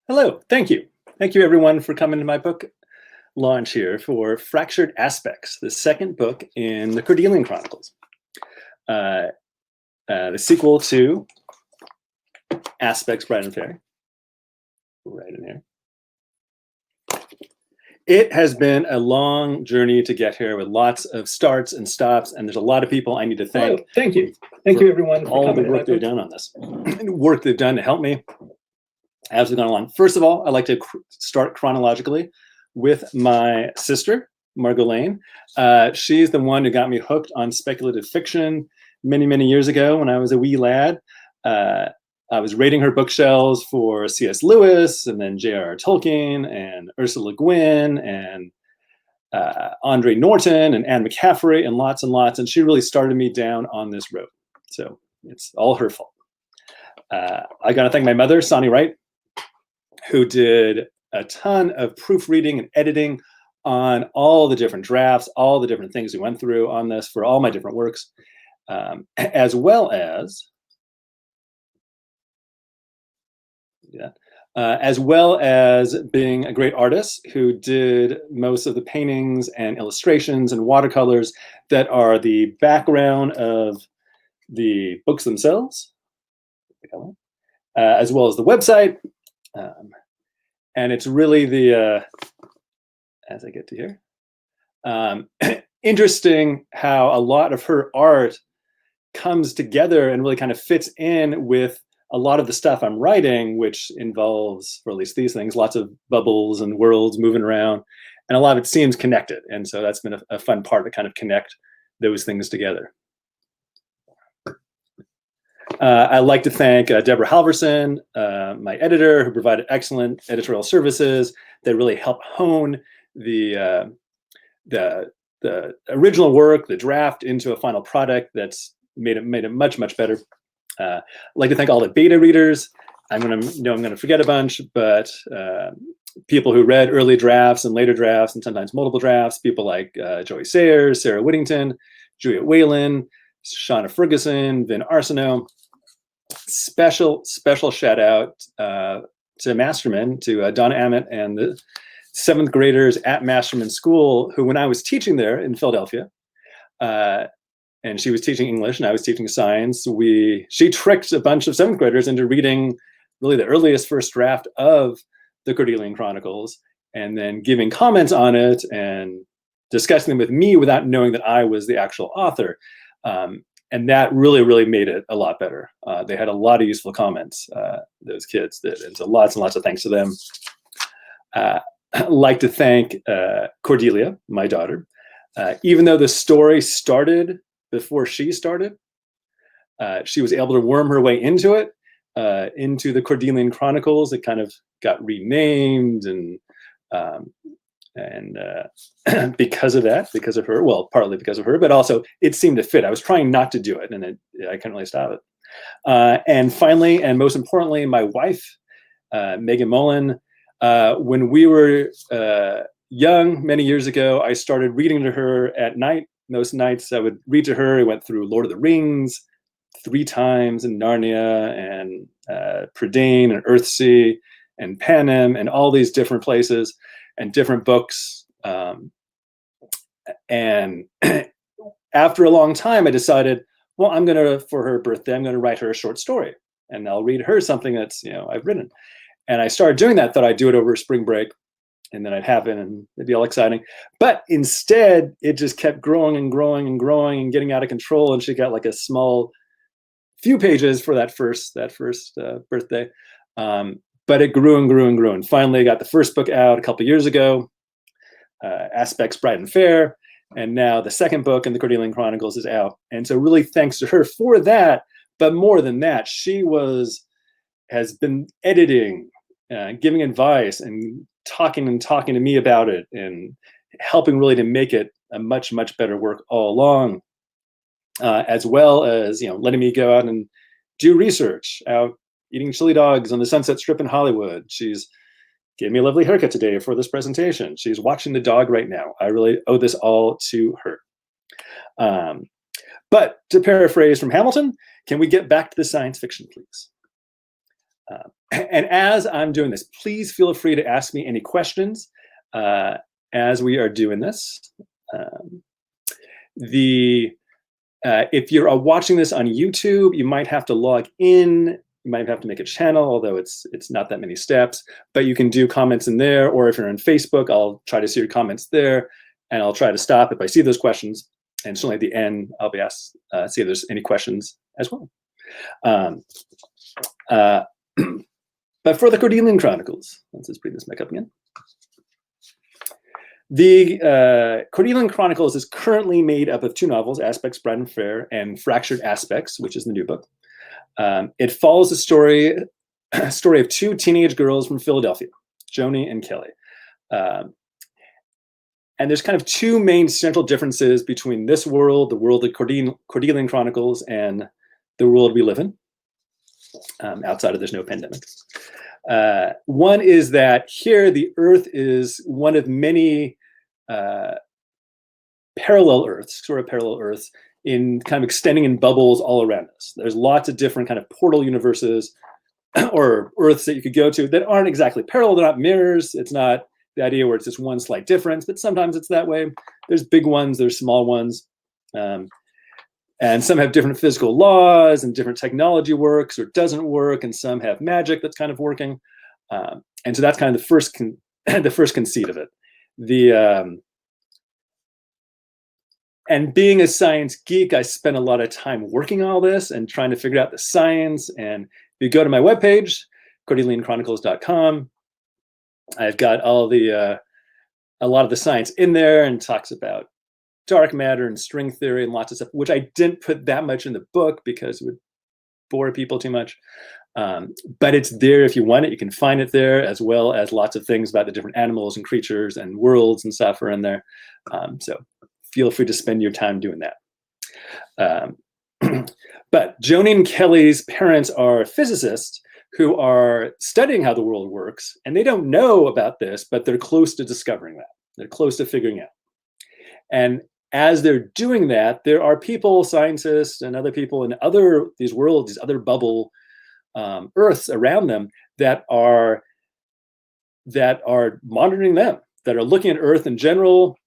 Hello, thank you. Thank you everyone for coming to my book launch here for Fractured Aspects, the second book in the Cordelian Chronicles. Uh, the sequel to Aspects, Bride and Fairy. Right in here. It has been a long journey to get here with lots of starts and stops, and there's a lot of people I need to thank. Hello, thank you. Thank you everyone for all the coming to my work they've book. done on this, and the work they've done to help me as we've gone along. First of all, I'd like to start chronologically with my sister, Margot Lane. She's the one who got me hooked on speculative fiction many, many years ago when I was a wee lad. I was raiding her bookshelves for C.S. Lewis and then J.R.R. Tolkien and Ursula Le Guin and Andre Norton and Anne McCaffrey and lots, and she really started me down on this road. So it's all her fault. I got to thank my mother, Sonny Wright, who did a ton of proofreading and editing on all the different drafts, all the different things we went through on this for all my different works, as well as being a great artist who did most of the paintings and illustrations and watercolors that are the background of the books themselves, as well as the website. And it's really the, as I get to here, interesting how a lot of her art comes together and really kind of fits in with a lot of the stuff I'm writing, which involves, or at least these things, lots of bubbles and worlds moving around, and a lot of it seems connected. And so that's been a fun part to kind of connect those things together. I'd like to thank Deborah Halverson, my editor, who provided excellent editorial services that really helped hone the original work, the draft, into a final product that's made it much, much better. I'd like to thank all the beta readers. I'm gonna forget a bunch, but people who read early drafts and later drafts and sometimes multiple drafts, people like Joey Sayers, Sarah Whittington, Juliet Whalen, Shauna Ferguson, Vin Arsenault. Special shout out to Masterman, to Donna Ammett and the 7th graders at Masterman School, who when I was teaching there in Philadelphia, and she was teaching English and I was teaching science, she tricked a bunch of 7th graders into reading really the earliest first draft of the Cordelian Chronicles and then giving comments on it and discussing them with me without knowing that I was the actual author. And that really, really made it a lot better. They had a lot of useful comments, those kids did. And so lots and lots of thanks to them. I'd like to thank Cordelia, my daughter. Even though the story started before she started, she was able to worm her way into it, into the Cordelian Chronicles. It kind of got renamed and because of that, because of her, well, partly because of her, but also it seemed to fit. I was trying not to do it, and I couldn't really stop it. And finally, and most importantly, my wife, Megan Mullen. When we were young, many years ago, I started reading to her at night. Those nights I would read to her. I went through Lord of the Rings 3 times, and Narnia, and Prydain, and Earthsea, and Panem, and all these different places and different books. And after a long time, I decided, well, for her birthday, I'm gonna write her a short story, and I'll read her something that's, I've written. And I started doing that, thought I'd do it over spring break, and then I'd have it, and it'd be all exciting. But instead, it just kept growing and growing and growing and getting out of control, and she got like a small few pages for that first birthday. But it grew and grew and grew. And finally, I got the first book out a couple years ago, Aspects, Bride and Fair. And now the second book in the Cordelian Chronicles is out. And so really thanks to her for that. But more than that, she has been editing, giving advice and talking to me about it and helping really to make it a much, much better work all along, as well as, letting me go out and do research, out eating chili dogs on the Sunset Strip in Hollywood. She's gave me a lovely haircut today for this presentation. She's watching the dog right now. I really owe this all to her. But to paraphrase from Hamilton, can we get back to the science fiction, please? And as I'm doing this, please feel free to ask me any questions as we are doing this. If you're watching this on YouTube, you might have to log in. You might have to make a channel, although it's not that many steps. But you can do comments in there, or if you're on Facebook, I'll try to see your comments there, and I'll try to stop if I see those questions. And certainly at the end, I'll be asked see if there's any questions as well. But for the Cordelian Chronicles, let's just bring this back up again. The Cordelian Chronicles is currently made up of 2 novels, Aspects Bright and Fair and Fractured Aspects, which is the new book. It follows the story of 2 teenage girls from Philadelphia, Joni and Kelly. And there's kind of 2 main central differences between this world, the world of Cordelian Chronicles, and the world we live in, outside of there's no pandemic. One is that here the Earth is one of many parallel Earths, sort of parallel Earths, in kind of extending in bubbles all around us. There's lots of different kind of portal universes or Earths that you could go to that aren't exactly parallel. They're not mirrors. It's not the idea where it's just one slight difference, but sometimes it's that way. There's big ones, there's small ones. And some have different physical laws, and different technology works or doesn't work, and some have magic that's kind of working. And so that's kind of the first conceit of it. And being a science geek, I spent a lot of time working on all this and trying to figure out the science. And if you go to my webpage, CordelianChronicles.com, I've got all a lot of the science in there, and talks about dark matter and string theory and lots of stuff, which I didn't put that much in the book because it would bore people too much. But it's there if you want it. You can find it there, as well as lots of things about the different animals and creatures and worlds and stuff are in there. So feel free to spend your time doing that. But Joni and Kelly's parents are physicists who are studying how the world works, and they don't know about this, but they're close to discovering that. They're close to figuring out. And as they're doing that, there are people, scientists and other people in these worlds, these other bubble Earths around them that are monitoring them, that are looking at Earth in general,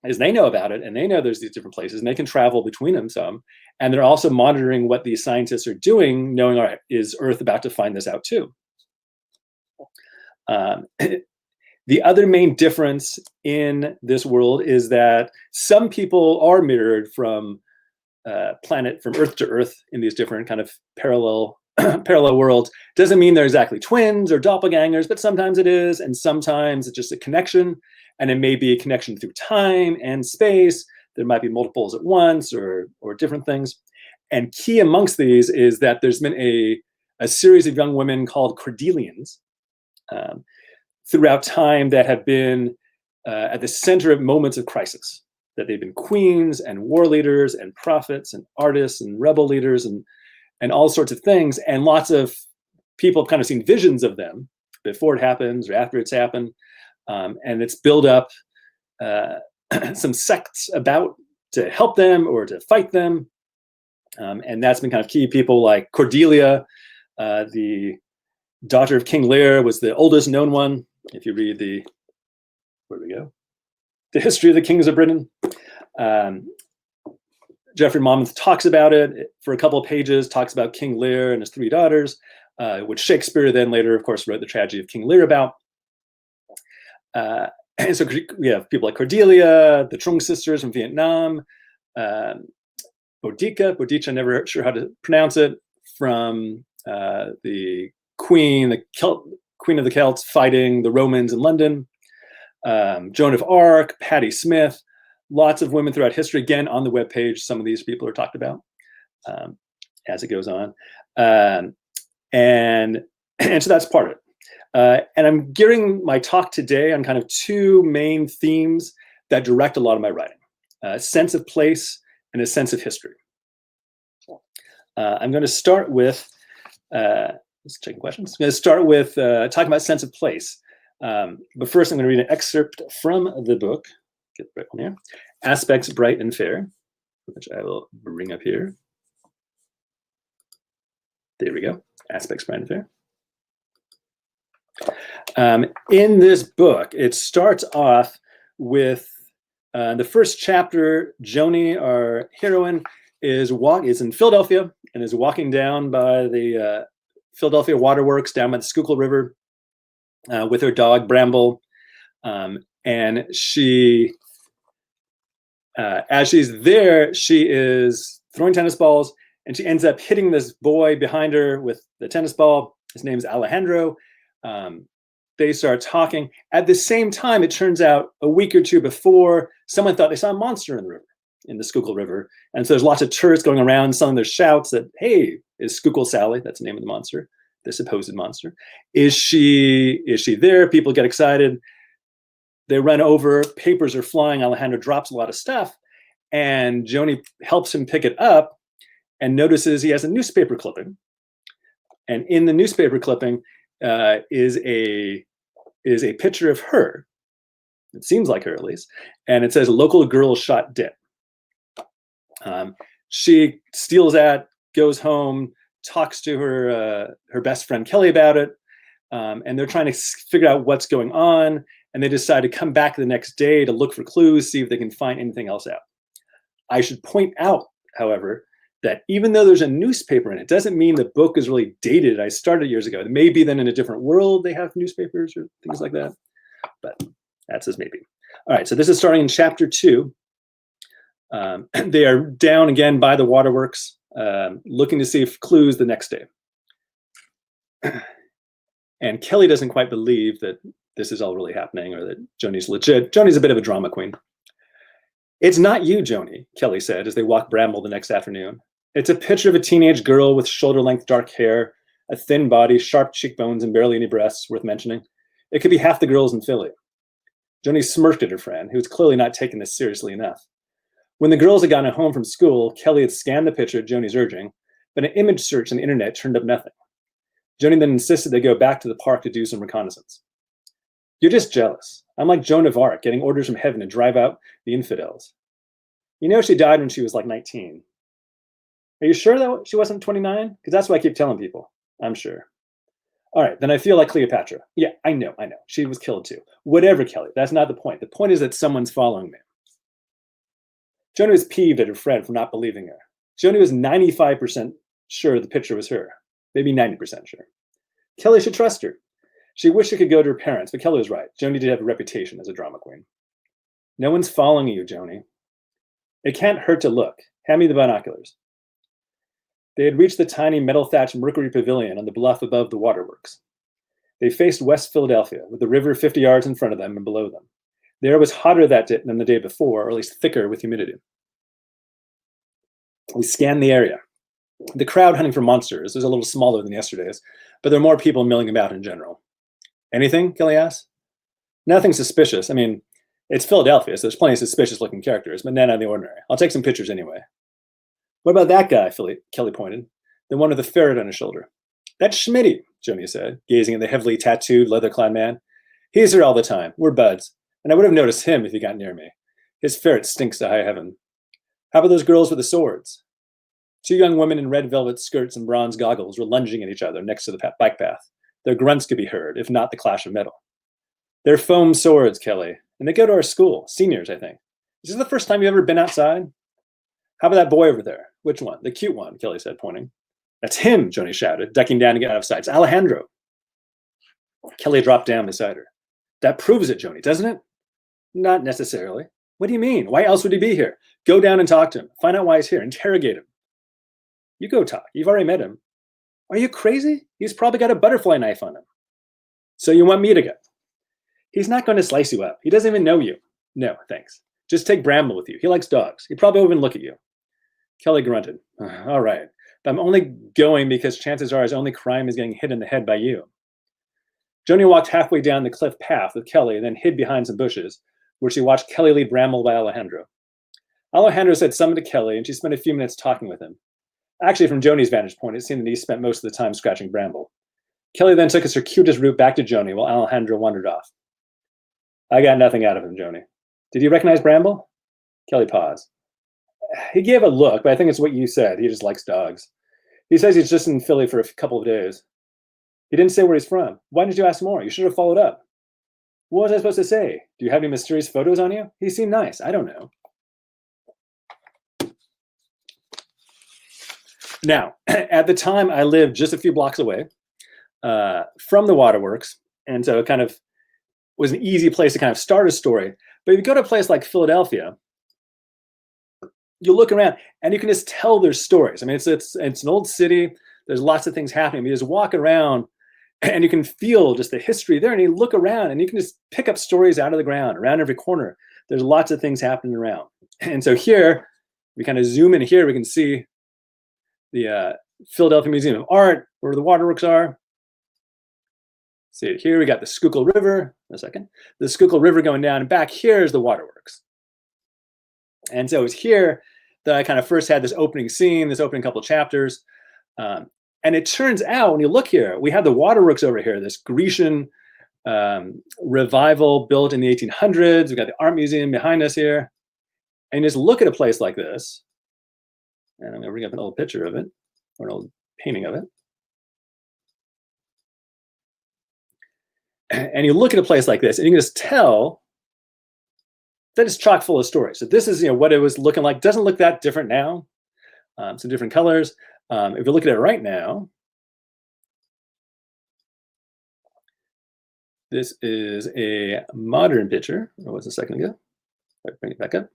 as they know about it, and they know there's these different places, and they can travel between them some. And they're also monitoring what these scientists are doing, knowing, all right, is Earth about to find this out too? The other main difference in this world is that some people are mirrored from Earth to Earth in these different kind of parallel worlds. Doesn't mean they're exactly twins or doppelgangers, but sometimes it is, and sometimes it's just a connection, and it may be a connection through time and space. There might be multiples at once or different things. And key amongst these is that there's been a series of young women called Cordelians throughout time that have been at the center of moments of crisis, that they've been queens and war leaders and prophets and artists and rebel leaders and all sorts of things. And lots of people have kind of seen visions of them before it happens or after it's happened. And it's built up some sects about to help them or to fight them. And that's been kind of key. People like Cordelia, the daughter of King Lear, was the oldest known one. If you read the History of the Kings of Britain, Geoffrey Monmouth talks about it for a couple of pages, talks about King Lear and his 3 daughters, which Shakespeare then later, of course, wrote the tragedy of King Lear about. And so we have people like Cordelia, the Trung sisters from Vietnam, Boudica, never sure how to pronounce it, from the Queen of the Celts fighting the Romans in London, Joan of Arc, Patti Smith, lots of women throughout history. Again, on the webpage, some of these people are talked about as it goes on. And so that's part of it. And I'm gearing my talk today on kind of 2 main themes that direct a lot of my writing: a sense of place and a sense of history. I'm going to start with, let's check questions. I'm going to start with talking about sense of place. But first, I'm going to read an excerpt from the book. Get the right one here. Aspects Bright and Fair, which I will bring up here. There we go. Aspects Bright and Fair. In this book, it starts off with the first chapter. Joni, our heroine, is in Philadelphia and is walking down by the Philadelphia Waterworks down by the Schuylkill River with her dog Bramble, and she, as she's there, she is throwing tennis balls, and she ends up hitting this boy behind her with the tennis ball. His name is Alejandro. They start talking. At the same time, it turns out a week or two before, someone thought they saw a monster in the river, in the Schuylkill River. And so there's lots of tourists going around. Some of their shouts that, hey, is Schuylkill Sally? That's the name of the monster, the supposed monster. Is she there? People get excited. They run over. Papers are flying. Alejandro drops a lot of stuff. And Joni helps him pick it up and notices he has a newspaper clipping. And in the newspaper clipping is a picture of her. It seems like her, at least. And it says, local girl shot dead. She steals that, goes home, talks to her best friend Kelly about it. And they're trying to figure out what's going on. And they decide to come back the next day to look for clues, see if they can find anything else out. I should point out, however, that even though there's a newspaper in it, doesn't mean the book is really dated. I started years ago. It may be then in a different world they have newspapers or things like that. But that's as maybe. All right, so this is starting in chapter 2. They are down again by the waterworks, looking to see if clues the next day. And Kelly doesn't quite believe that this is all really happening or that Joni's legit. Joni's a bit of a drama queen. It's not you, Joni, Kelly said as they walked Bramble the next afternoon. It's a picture of a teenage girl with shoulder-length dark hair, a thin body, sharp cheekbones, and barely any breasts worth mentioning. It could be half the girls in Philly. Joni smirked at her friend, who was clearly not taking this seriously enough. When the girls had gotten home from school, Kelly had scanned the picture at Joni's urging, but an image search on the internet turned up nothing. Joni then insisted they go back to the park to do some reconnaissance. You're just jealous. I'm like Joan of Arc, getting orders from heaven to drive out the infidels. You know she died when she was like 19. Are you sure that she wasn't 29? Because that's what I keep telling people. I'm sure. All right, then I feel like Cleopatra. Yeah, I know. She was killed too. Whatever, Kelly, that's not the point. The point is that someone's following me. Joni was peeved at her friend for not believing her. Joni was 95% sure the picture was her. Maybe 90% sure. Kelly should trust her. She wished she could go to her parents, but Kelly was right. Joni did have a reputation as a drama queen. No one's following you, Joni. It can't hurt to look. Hand me the binoculars. They had reached the tiny metal-thatched Mercury Pavilion on the bluff above the waterworks. They faced West Philadelphia, with the river 50 yards in front of them and below them. The air was hotter that day than the day before, or at least thicker with humidity. We scanned the area. The crowd hunting for monsters was a little smaller than yesterday's, but there were more people milling about in general. Anything? Kelly asked. Nothing suspicious. I mean, it's Philadelphia, so there's plenty of suspicious-looking characters, but none out of the ordinary. I'll take some pictures anyway. What about that guy, Kelly pointed, the one with the ferret on his shoulder. That's Schmitty, Joni said, gazing at the heavily tattooed, leather-clad man. He's here all the time. We're buds, and I would have noticed him if he got near me. His ferret stinks to high heaven. How about those girls with the swords? 2 young women in red velvet skirts and bronze goggles were lunging at each other next to the bike path. Their grunts could be heard, if not the clash of metal. They're foam swords, Kelly, and they go to our school. Seniors, I think. Is this the first time you've ever been outside? How about that boy over there? Which one? The cute one, Kelly said, pointing. That's him, Joni shouted, ducking down to get out of sight. It's Alejandro. Kelly dropped down beside her. That proves it, Joni, doesn't it? Not necessarily. What do you mean? Why else would he be here? Go down and talk to him. Find out why he's here. Interrogate him. You go talk. You've already met him. Are you crazy? He's probably got a butterfly knife on him. So you want me to go? He's not going to slice you up. He doesn't even know you. No, thanks. Just take Bramble with you. He likes dogs. He probably won't even look at you. Kelly grunted. All right. But I'm only going because chances are his only crime is getting hit in the head by you. Joni walked halfway down the cliff path with Kelly and then hid behind some bushes, where she watched Kelly lead Bramble by Alejandro. Alejandro said something to Kelly, and she spent a few minutes talking with him. Actually, from Joni's vantage point, it seemed that he spent most of the time scratching Bramble. Kelly then took a circuitous route back to Joni while Alejandro wandered off. I got nothing out of him, Joni. Did you recognize Bramble? Kelly paused. He gave a look, but I think it's what you said. He just likes dogs. He says he's just in Philly for a couple of days. He didn't say where he's from. Why didn't you ask more? You should have followed up. What was I supposed to say? Do you have any mysterious photos on you? He seemed nice. I don't know. Now, at the time, I lived just a few blocks away from the waterworks. And so it kind of was an easy place to kind of start a story. But if you go to a place like Philadelphia, you look around and you can just tell there's stories. I mean, it's an old city. There's lots of things happening. You just walk around and you can feel just the history there. And you look around and you can just pick up stories out of the ground, around every corner. There's lots of things happening around. And so here, we kind of zoom in here, we can see the Philadelphia Museum of Art, where the waterworks are. See it here, we got the Schuylkill River, the Schuylkill River going down, and back here is the waterworks. And so it's here that I kind of first had this opening scene, this opening couple chapters. And it turns out, when you look here, we have the waterworks over here, this Grecian revival built in the 1800s. We've got the art museum behind us here. And just look at a place like this. And I'm going to bring up an old picture of it, or an old painting of it. And you look at a place like this, and you can just tell that it's chock full of stories. So this is, what it was looking like. Doesn't look that different now. Some different colors. If you look at it right now, this is a modern picture. What was a second ago? I'll bring it back up.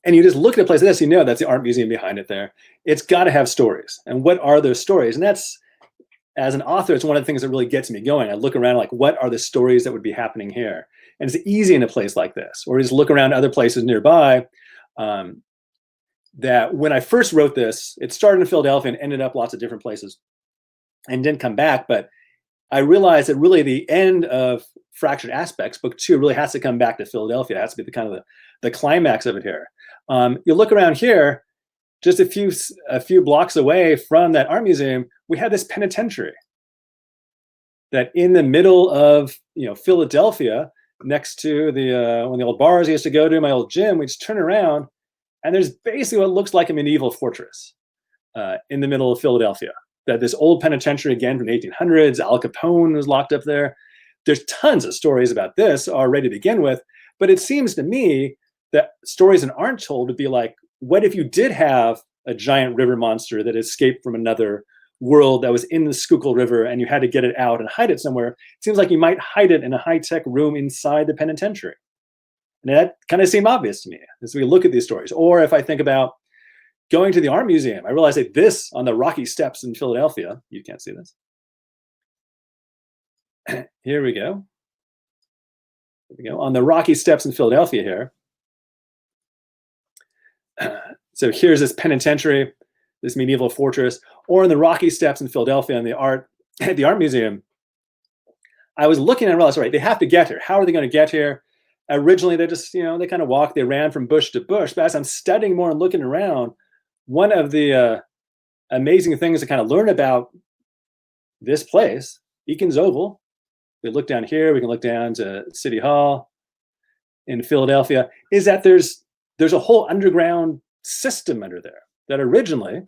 And you just look at a place like this, that's the art museum behind it there. It's got to have stories. And what are those stories? And that's, as an author, it's one of the things that really gets me going. I look around like, what are the stories that would be happening here? And it's easy in a place like this, or just look around other places nearby. That when I first wrote this, it started in Philadelphia and ended up lots of different places and didn't come back. But I realized that really the end of Fractured Aspects, book 2, really has to come back to Philadelphia. It has to be the kind of the climax of it here. You look around here, just a few blocks away from that art museum, we have this penitentiary that in the middle of Philadelphia, next to the one of the old bars I used to go to, my old gym. We just turn around, and there's basically what looks like a medieval fortress in the middle of Philadelphia. That this old penitentiary, again from the 1800s, Al Capone was locked up there. There's tons of stories about this already to begin with, but it seems to me that stories that aren't told would be like, what if you did have a giant river monster that escaped from another world that was in the Schuylkill River and you had to get it out and hide it somewhere? It seems like you might hide it in a high-tech room inside the penitentiary. And that kind of seemed obvious to me as we look at these stories. Or if I think about going to the art museum, I realized that this on the rocky steps in Philadelphia, you can't see this. Here we go. Here we go. On the rocky steps in Philadelphia here. So here's this penitentiary, this medieval fortress, or in the rocky steps in Philadelphia at the art museum. I was looking and realized, right, they have to get here. How are they going to get here? Originally, they just, they kind of walked, they ran from bush to bush. But as I'm studying more and looking around, one of the amazing things to kind of learn about this place, Eakins Oval, we look down here, we can look down to City Hall in Philadelphia, is that there's a whole underground system under there that originally,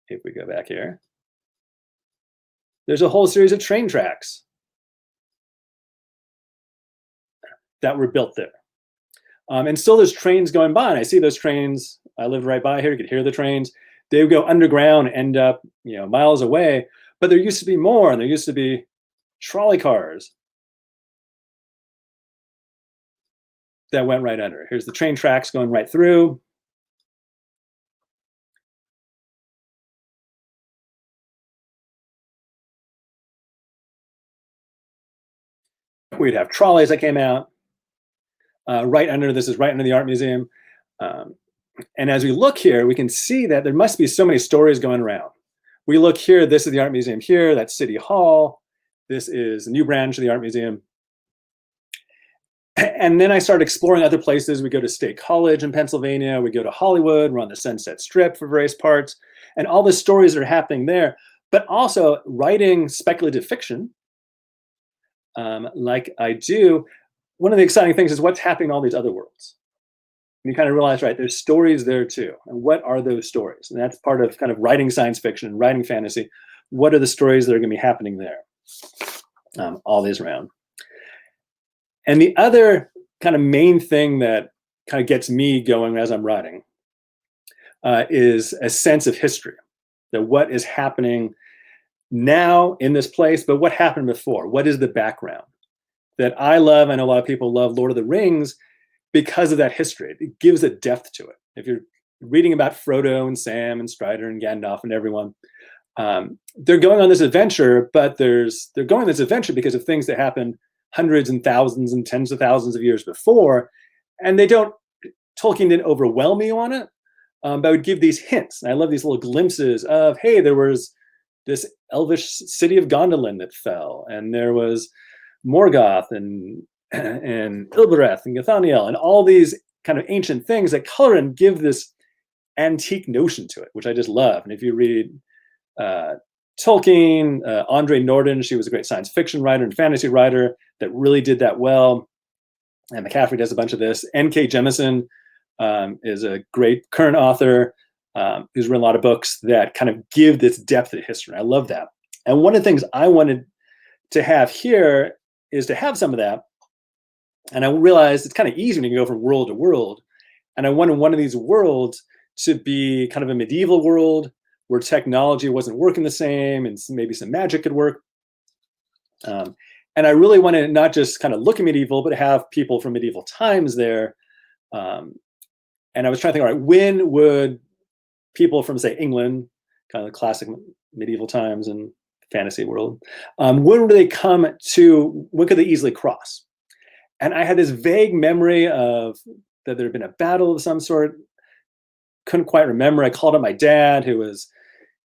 if we go back here, there's a whole series of train tracks that were built there. And still there's trains going by, and I see those trains. I live right by here, you could hear the trains. They would go underground and end up miles away, but there used to be more, and there used to be trolley cars that went right under. Here's the train tracks going right through. We'd have trolleys that came out right under. This is right under the art museum. And as we look here, we can see that there must be so many stories going around. We look here, this is the art museum here, that's City Hall. This is a new branch of the art museum. And then I started exploring other places. We go to State College in Pennsylvania. We go to Hollywood. We're on the Sunset Strip for various parts. And all the stories that are happening there. But also writing speculative fiction, like I do, one of the exciting things is what's happening in all these other worlds. And you kind of realize, right, there's stories there too. And what are those stories? And that's part of kind of writing science fiction and writing fantasy. What are the stories that are going to be happening there? All these around. And the other kind of main thing that kind of gets me going as I'm writing is a sense of history. That what is happening now in this place, but what happened before? What is the background? That I love, I know a lot of people love Lord of the Rings because of that history. It gives a depth to it. If you're reading about Frodo and Sam and Strider and Gandalf and everyone, they're going on this adventure, but they're going on this adventure because of things that happened hundreds and thousands and tens of thousands of years before. And Tolkien didn't overwhelm you on it, but I would give these hints. And I love these little glimpses of, hey, there was this elvish city of Gondolin that fell, and there was Morgoth and Ilbereth and Gathaniel and all these kind of ancient things that color and give this antique notion to it, which I just love. And if you read Tolkien, Andre Norden, she was a great science fiction writer and fantasy writer that really did that well. And McCaffrey does a bunch of this. N.K. Jemisin is a great current author who's written a lot of books that kind of give this depth of history. I love that. And one of the things I wanted to have here is to have some of that. And I realized it's kind of easy when you go from world to world. And I wanted one of these worlds to be kind of a medieval world where technology wasn't working the same and maybe some magic could work. And I really wanted to not just kind of look at medieval, but have people from medieval times there. And I was trying to think, all right, when would people from, say, England, kind of the classic medieval times and fantasy world, when would they come to, when could they easily cross? And I had this vague memory of that there had been a battle of some sort. Couldn't quite remember. I called up my dad, who was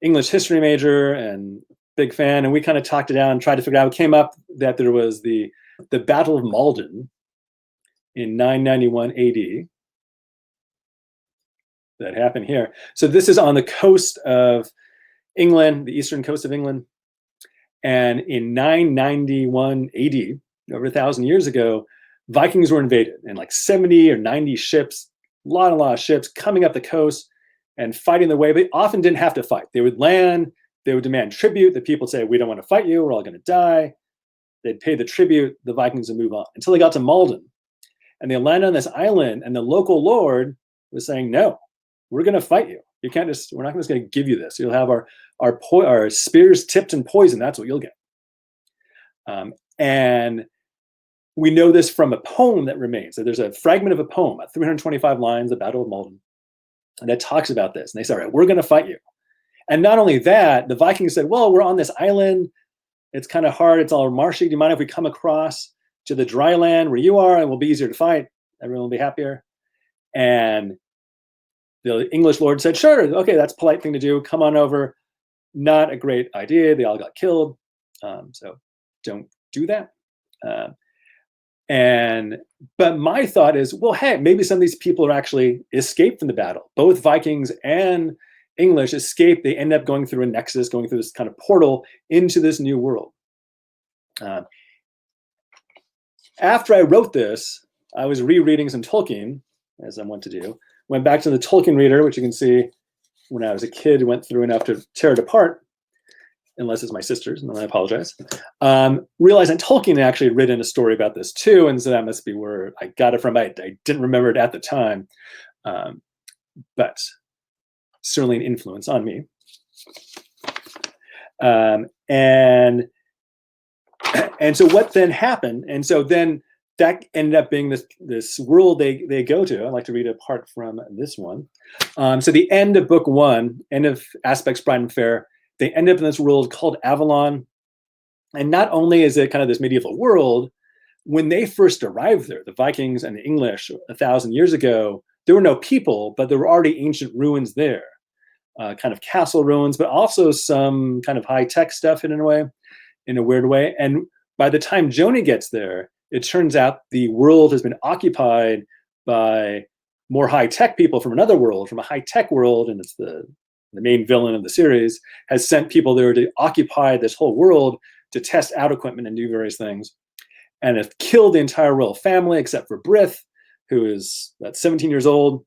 English history major and big fan, and we kind of talked it out and tried to figure out. It came up that there was the Battle of Malden in 991 AD that happened here. So this is on the coast of England, the eastern coast of England. And in 991 AD, over 1,000 years ago, Vikings were invaded, and like 70 or 90 ships, a lot of ships coming up the coast and fighting their way. But they often didn't have to fight. They would land, they would demand tribute. The people would say, we don't want to fight you, we're all going to die. They'd pay the tribute, the Vikings would move on until they got to Malden. And they landed on this island, and the local lord was saying, no, we're going to fight you. You can't just, we're not just going to give you this. You'll have our spears tipped and poisoned. That's what you'll get. And we know this from a poem that remains. So there's a fragment of a poem, 325 lines, the Battle of Malden, and that talks about this. And they said, all right, we're going to fight you. And not only that, the Vikings said, well, we're on this island. It's kind of hard. It's all marshy. Do you mind if we come across to the dry land where you are, and we'll be easier to fight? Everyone will be happier. And the English lord said, sure, okay, that's a polite thing to do. Come on over. Not a great idea. They all got killed. So don't do that. But my thought is, well, hey, maybe some of these people are actually escaped from the battle. Both Vikings and English escaped. They end up going through a nexus, going through this kind of portal into this new world. After I wrote this, I was rereading some Tolkien, as I want to do. Went back to the Tolkien reader, which you can see when I was a kid, went through enough to tear it apart, unless it's my sister's, and then I apologize. Realizing Tolkien actually had written a story about this too, and so that must be where I got it from. I didn't remember it at the time, but certainly an influence on me. And so what then happened? And so then that ended up being this world they go to. I'd like to read a part from this one. So the end of book one, end of Aspects Bright and Fair, they end up in this world called Avalon. And not only is it kind of this medieval world, when they first arrived there, the Vikings and the English 1,000 years ago, there were no people, but there were already ancient ruins there, kind of castle ruins, but also some kind of high-tech stuff in a weird way. And by the time Joni gets there, it turns out the world has been occupied by more high-tech people from another world, from a high-tech world, and it's the main villain of the series, has sent people there to occupy this whole world to test out equipment and do various things. and have killed the entire royal family except for Brith, who is about 17 years old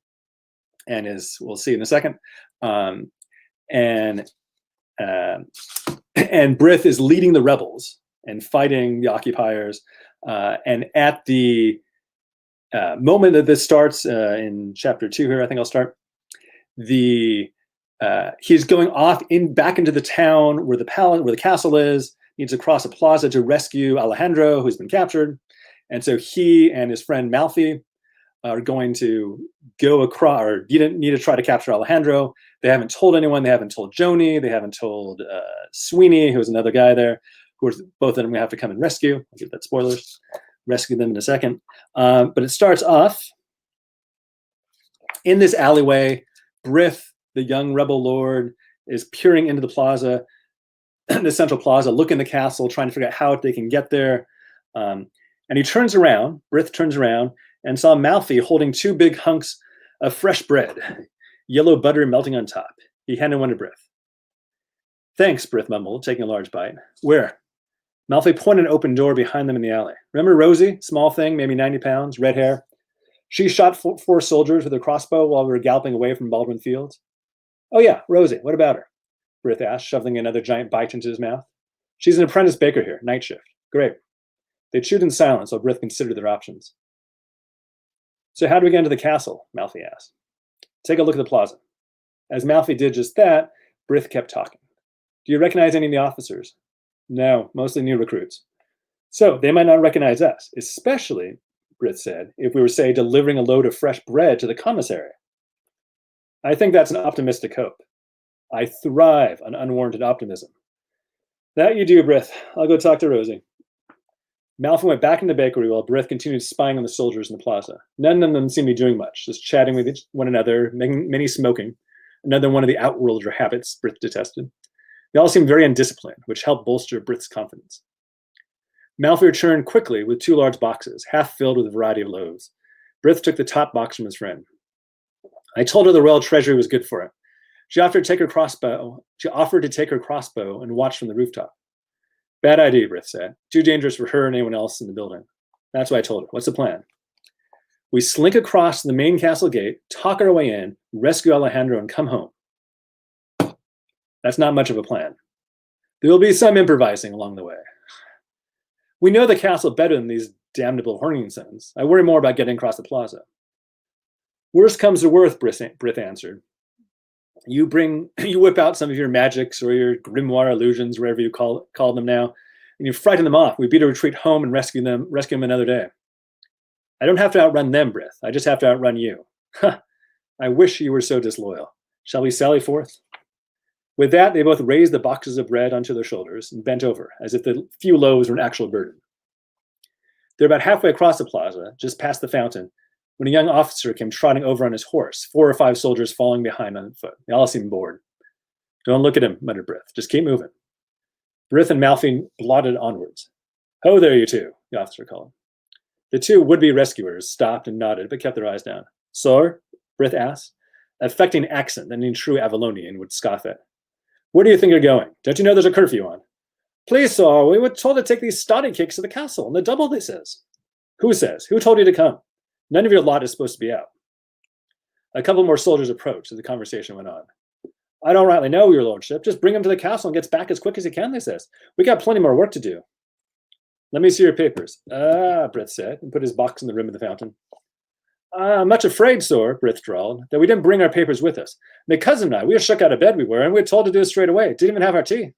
and is, we'll see in a second. And Brith is leading the rebels and fighting the occupiers. And at the moment that this starts in chapter 2 here, I think I'll start, he's going off back into the town where the castle is, needs to cross a plaza to rescue Alejandro, who's been captured. And so he and his friend Malfi are going to go across, or you didn't need to try to capture Alejandro. They haven't told anyone. They haven't told Joni. They haven't told Sweeney, who was another guy there, who both of them we have to come and rescue. I'll give that spoilers. Rescue them in a second. But it starts off in this alleyway. Brith, the young rebel lord, is peering into the plaza, the central plaza, looking at the castle, trying to figure out how they can get there. And he turns around, Brith turns around, and saw Malfi holding 2 big hunks of fresh bread, yellow butter melting on top. He handed one to Brith. Thanks, Brith mumbled, taking a large bite. Where? Malfi pointed an open door behind them in the alley. Remember Rosie? Small thing, maybe 90 pounds, red hair. She shot 4 soldiers with a crossbow while we were galloping away from Baldwin Fields. Oh yeah, Rosie, what about her? Brith asked, shoveling another giant bite into his mouth. She's an apprentice baker here, night shift. Great. They chewed in silence while Brith considered their options. So how do we get into the castle? Malfi asked. Take a look at the plaza. As Malfi did just that, Brith kept talking. Do you recognize any of the officers? No, mostly new recruits. So they might not recognize us, especially, Brith said, if we were, say, delivering a load of fresh bread to the commissary. I think that's an optimistic hope. I thrive on unwarranted optimism. That you do, Brith. I'll go talk to Rosie. Malfi went back in the bakery while Brith continued spying on the soldiers in the plaza. None of them seemed to be doing much, just chatting with one another, many smoking, another one of the outworlder habits Brith detested. They all seemed very undisciplined, which helped bolster Brith's confidence. Malfi returned quickly with 2 large boxes, half filled with a variety of loaves. Brith took the top box from his friend. I told her the royal treasury was good for it. She offered to take her crossbow and watch from the rooftop. Bad idea, Brith said. Too dangerous for her and anyone else in the building. That's what I told her. What's the plan? We slink across the main castle gate, talk our way in, rescue Alejandro, and come home. That's not much of a plan. There will be some improvising along the way. We know the castle better than these damnable horning sons. I worry more about getting across the plaza. Worst comes to worst, Brith answered. You whip out some of your magics or your grimoire illusions, wherever you call them now, and you frighten them off. We beat a retreat home and rescue them another day. I don't have to outrun them, Brith. I just have to outrun you. I wish you were so disloyal. Shall we sally forth? With that, they both raised the boxes of bread onto their shoulders and bent over, as if the few loaves were an actual burden. They're about halfway across the plaza, just past the fountain, when a young officer came trotting over on his horse, 4 or 5 soldiers following behind on foot. They all seemed bored. Don't look at him, muttered Brith. Just keep moving. Brith and Malfi plodded onwards. Ho there, you 2, the officer called. The 2 would-be rescuers stopped and nodded, but kept their eyes down. Sir? Brith asked, affecting an accent that any true Avalonian would scoff at. Where do you think you're going? Don't you know there's a curfew on? Please, sir, we were told to take these study cakes to the castle, and the double this says. Who says? Who told you to come? None of your lot is supposed to be out. A couple more soldiers approached as the conversation went on. I don't rightly know, your lordship. Just bring him to the castle and gets back as quick as he can, they says. We got plenty more work to do. Let me see your papers. Brith said, and put his box in the rim of the fountain. I'm much afraid, sir, Brith drawled, that we didn't bring our papers with us. My cousin and I, we were shook out of bed, we were, and we were told to do it straight away. Didn't even have our tea.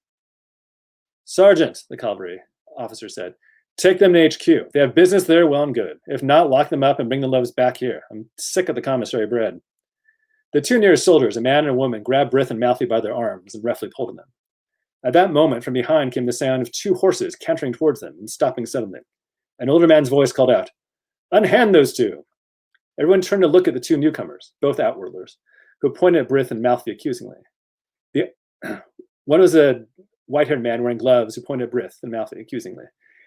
Sergeant, the cavalry officer said, take them to HQ. If they have business there, well and good. If not, lock them up and bring the loaves back here. I'm sick of the commissary bread. The 2 nearest soldiers, a man and a woman, grabbed Brith and Malfi by their arms and roughly pulled them. At that moment, from behind came the sound of 2 horses cantering towards them and stopping suddenly. An older man's voice called out, unhand those 2. Everyone turned to look at the 2 newcomers, both outworlders, who pointed at Brith and Malfi accusingly. One was a white-haired man wearing gloves who pointed at Brith and Malfi accusingly.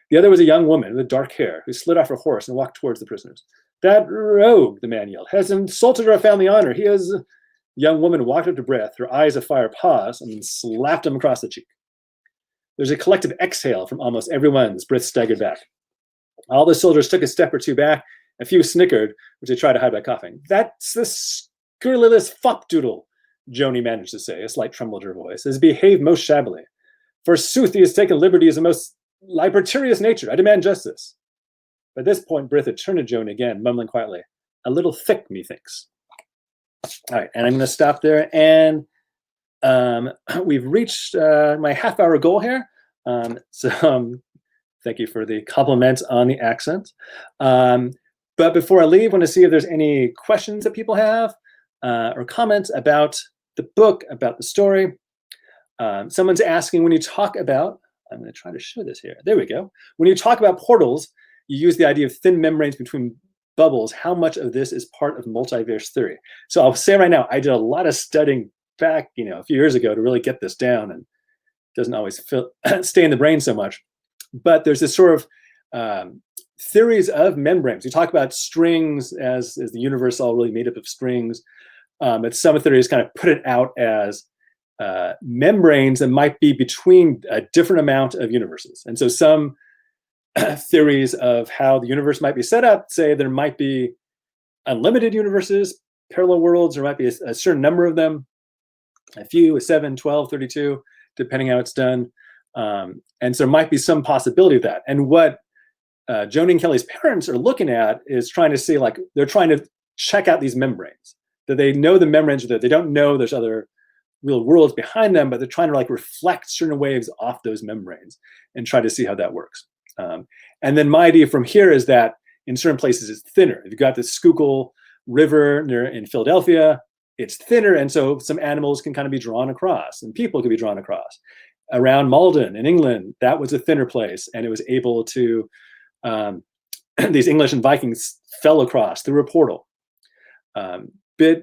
The other was a young woman with dark hair who slid off her horse and walked towards the prisoners. That rogue, the man yelled, has insulted our family honor. He is... The young woman walked up to Brith, her eyes afire, paused, and then slapped him across the cheek. There's a collective exhale from almost everyone as Brith staggered back. All the soldiers took a step or two back. A few snickered, which they tried to hide by coughing. "That's the scurrilous fopdoodle," Joni managed to say, a slight tremble to her voice, "has behaved most shabbily. Forsooth, he has taken liberties of most libertarious nature. I demand justice." By this point, Bertha turned to Joni again, mumbling quietly, "A little thick, methinks." All right, and I'm going to stop there. And we've reached my half-hour goal here. Thank you for the compliment on the accent. But before I leave, I want to see if there's any questions that people have or comments about the book, about the story. Someone's asking, when you talk about, I'm going to try to show this here. There we go. When you talk about portals, you use the idea of thin membranes between bubbles. How much of this is part of multiverse theory? So I'll say right now, I did a lot of studying back, a few years ago to really get this down, and it doesn't always stay in the brain so much. But there's this sort of theories of membranes. We talk about strings as the universe all really made up of strings. But some theories kind of put it out as membranes that might be between a different amount of universes. And so some theories of how the universe might be set up say there might be unlimited universes, parallel worlds. There might be a certain number of them, a few, a 7, 12, 32, depending how it's done. And so there might be some possibility of that. And what Joni and Kelly's parents are looking at is trying to see, they're trying to check out these membranes, that they know the membranes are there. They don't know there's other real worlds behind them, but they're trying to reflect certain waves off those membranes and try to see how that works. And then my idea from here is that in certain places it's thinner. If you've got the Schuylkill River in Philadelphia, it's thinner, and so some animals can kind of be drawn across, and people can be drawn across. Around Malden in England, that was a thinner place, and it was able to, these English and Vikings fell across through a portal. If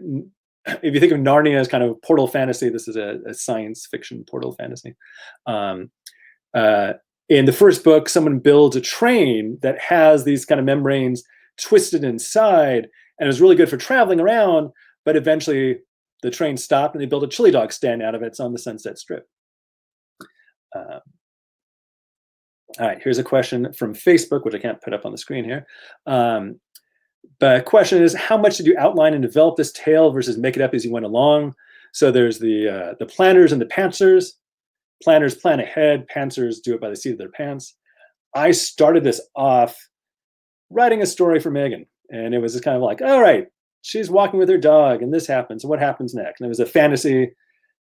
you think of Narnia as kind of portal fantasy, this is a science fiction portal fantasy. In the first book, someone builds a train that has these kind of membranes twisted inside, and it was really good for traveling around, but eventually the train stopped and they built a chili dog stand out of it. It's on the Sunset Strip. All right, here's a question from Facebook, which I can't put up on the screen here. But question is, how much did you outline and develop this tale versus make it up as you went along? So there's the planners and the pantsers. Planners plan ahead, pantsers do it by the seat of their pants. I started this off writing a story for Megan, and it was just kind of like, all right, she's walking with her dog, and this happens, and what happens next? And it was a fantasy.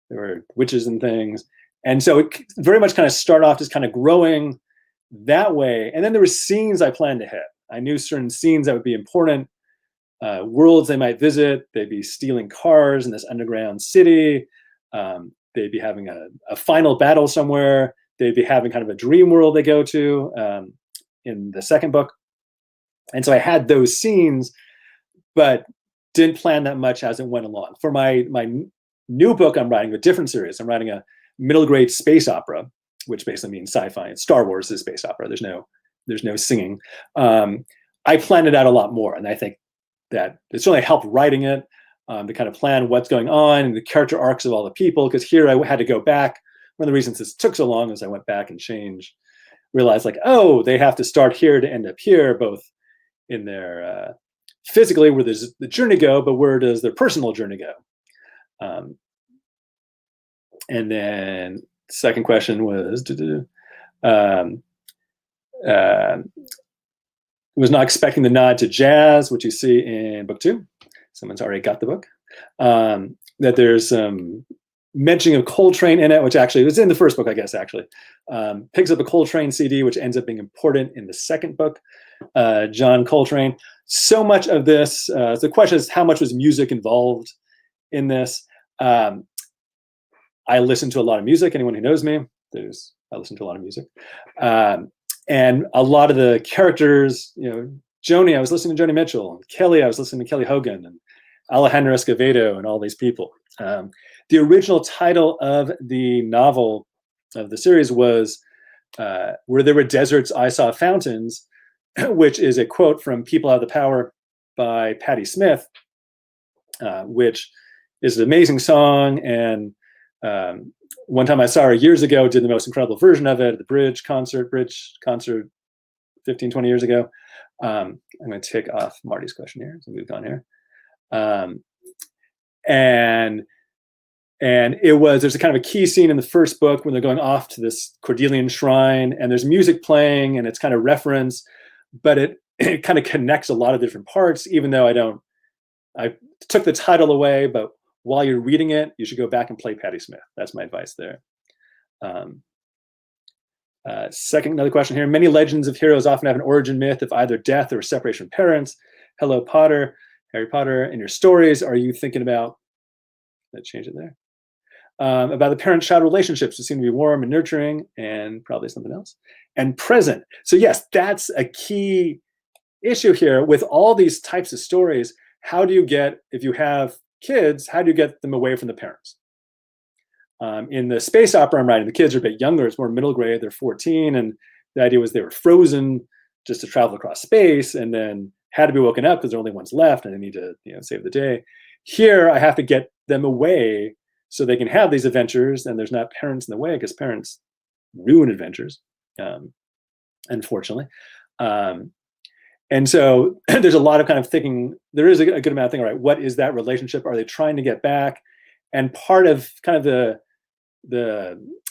There were witches and things. And so it very much kind of started off just kind of growing that way. And then there were scenes I planned ahead. I knew certain scenes that would be important, worlds they might visit. They'd be stealing cars in this underground city. They'd be having a final battle somewhere. They'd be having kind of a dream world they go to in the second book. And so I had those scenes, but didn't plan that much as it went along. For my new book, I'm writing a different series. I'm writing a middle grade space opera, which basically means sci-fi. And Star Wars is space opera. There's no singing. I planned it out a lot more, and I think that it certainly helped writing it to kind of plan what's going on and the character arcs of all the people. Because here I had to go back. One of the reasons this took so long is I went back and changed, realized they have to start here to end up here, both in their physically where does the journey go, but where does their personal journey go? And then second question was, was not expecting the nod to jazz, which you see in book 2. Someone's already got the book. That there's some mentioning of Coltrane in it, which actually was in the first book, I guess, actually. Picks up a Coltrane CD, which ends up being important in the second book, John Coltrane. So much of this, the question is, how much was music involved in this? I listen to a lot of music. Anyone who knows me, I listen to a lot of music. And a lot of the characters, Joni, I was listening to Joni Mitchell, and Kelly, I was listening to Kelly Hogan, and Alejandro Escovedo, and all these people. The original title of the novel, of the series, was Where There Were Deserts, I Saw Fountains, which is a quote from People Have the Power by Patti Smith, which is an amazing song. And one time I saw her years ago, did the most incredible version of it at the Bridge concert 15, 20 years ago. I'm going to take off Marty's question here. So we've gone here. And there's a kind of a key scene in the first book when they're going off to this Cordelian shrine, and there's music playing, and it's kind of reference, but it kind of connects a lot of different parts, even though I took the title away, but while you're reading it, you should go back and play Patti Smith. That's my advice there. Another question here. Many legends of heroes often have an origin myth of either death or separation from parents. Hello, Potter, Harry Potter. In your stories, are you thinking about, let's change it there, about the parent-child relationships that seem to be warm and nurturing, and probably something else, and present. So yes, that's a key issue here with all these types of stories. How do you get, if you have kids, how do you get them away from the parents? In the space opera I'm writing, the kids are a bit younger. It's more middle grade. They're 14, and the idea was they were frozen just to travel across space, and then had to be woken up because there are only ones left, and they need to save the day. Here, I have to get them away so they can have these adventures, and there's not parents in the way because parents ruin adventures, unfortunately. And so there's a lot of kind of thinking. There is a good amount of thinking. All right, what is that relationship? Are they trying to get back? And part of kind of the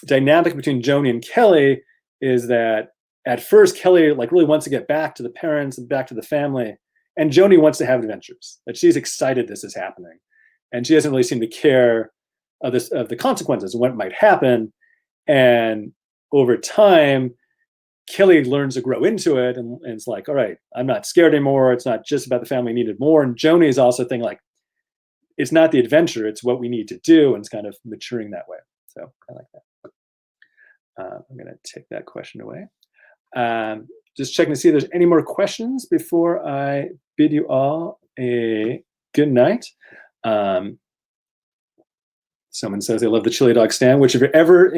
dynamic between Joni and Kelly is that at first Kelly really wants to get back to the parents and back to the family, and Joni wants to have adventures. That she's excited this is happening, and she doesn't really seem to care of the consequences and what might happen. And over time, Kelly learns to grow into it, and it's like, all right, I'm not scared anymore. It's not just about the family needed more. And Joni is also thinking like, it's not the adventure, it's what we need to do, and it's kind of maturing that way. So I like that. I'm going to take that question away. Just checking to see if there's any more questions before I bid you all a good night. Someone says they love the chili dog stand, which if you're ever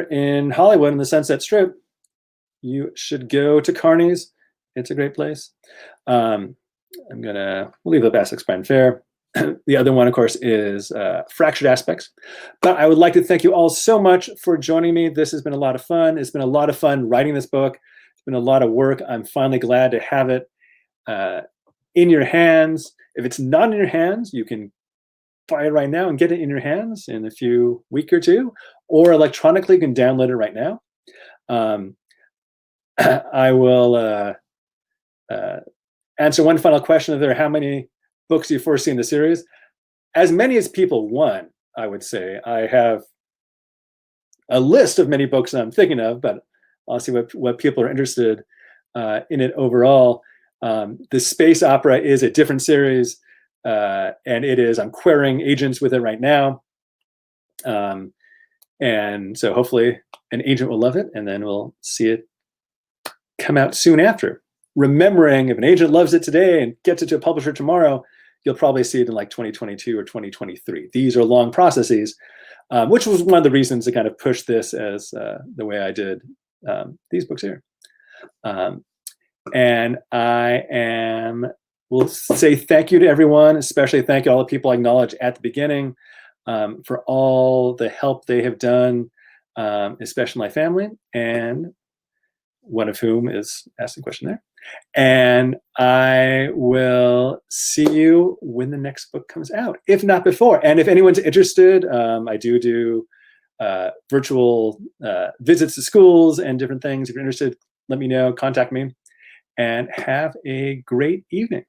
in Hollywood in the Sunset Strip, you should go to Carney's. It's a great place. We'll leave the Basics Fine Fair. The other one, of course, is Fractured Aspects. But I would like to thank you all so much for joining me. This has been a lot of fun. It's been a lot of fun writing this book. It's been a lot of work. I'm finally glad to have it in your hands. If it's not in your hands, you can buy it right now and get it in your hands in a few week or two, or electronically, you can download it right now. I will answer one final question. There, how many books do you foresee in the series? As many as people want, I would say. I have a list of many books that I'm thinking of, but I'll see what people are interested in it overall. The space opera is a different series, and I'm querying agents with it right now. And so hopefully an agent will love it, and then we'll see it come out soon after. Remembering, if an agent loves it today and gets it to a publisher tomorrow, you'll probably see it in like 2022 or 2023. These are long processes, which was one of the reasons to kind of push this as the way I did these books here. And will say thank you to everyone, especially thank you all the people I acknowledged at the beginning for all the help they have done, especially my family, and one of whom is asking a question there. And I will see you when the next book comes out, if not before. And if anyone's interested, I do virtual visits to schools and different things. If you're interested, let me know, contact me, and have a great evening.